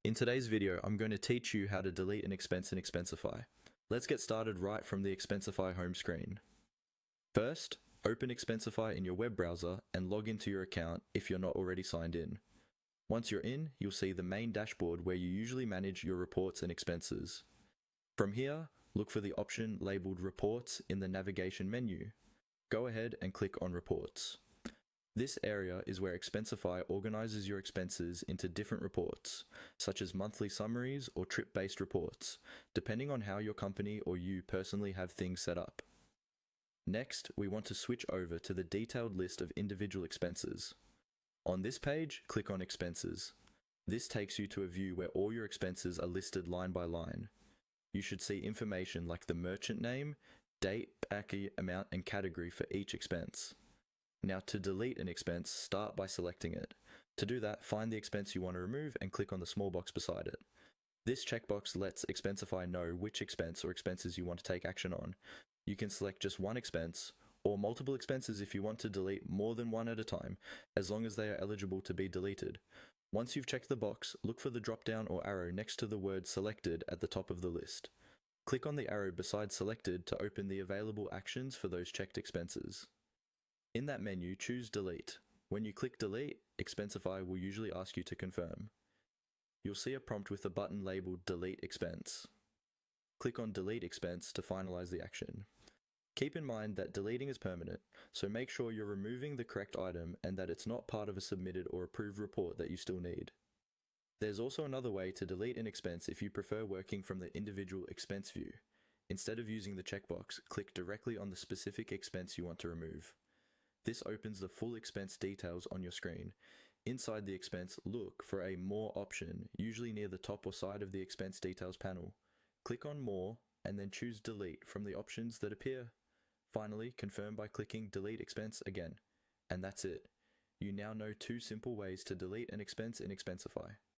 In today's video, I'm going to teach you how to delete an expense in Expensify. Let's get started right from the Expensify home screen. First, open Expensify in your web browser and log into your account if you're not already signed in. Once you're in, you'll see the main dashboard where you usually manage your reports and expenses. From here, look for the option labeled Reports in the navigation menu. Go ahead and click on Reports. This area is where Expensify organizes your expenses into different reports, such as monthly summaries or trip-based reports, depending on how your company or you personally have things set up. Next, we want to switch over to the detailed list of individual expenses. On this page, click on Expenses. This takes you to a view where all your expenses are listed line by line. You should see information like the merchant name, date, backy, amount, and category for each expense. Now to delete an expense, start by selecting it. To do that, find the expense you want to remove and click on the small box beside it. This checkbox lets Expensify know which expense or expenses you want to take action on. You can select just one expense, or multiple expenses if you want to delete more than one at a time, as long as they are eligible to be deleted. Once you've checked the box, look for the drop-down or arrow next to the word Selected at the top of the list. Click on the arrow beside Selected to open the available actions for those checked expenses. In that menu, choose Delete. When you click Delete, Expensify will usually ask you to confirm. You'll see a prompt with a button labeled Delete Expense. Click on Delete Expense to finalize the action. Keep in mind that deleting is permanent, so make sure you're removing the correct item and that it's not part of a submitted or approved report that you still need. There's also another way to delete an expense if you prefer working from the individual expense view. Instead of using the checkbox, click directly on the specific expense you want to remove. This opens the full expense details on your screen. Inside the expense, look for a More option, usually near the top or side of the expense details panel. Click on More and then choose Delete from the options that appear. Finally, confirm by clicking Delete Expense again. And that's it. You now know two simple ways to delete an expense in Expensify.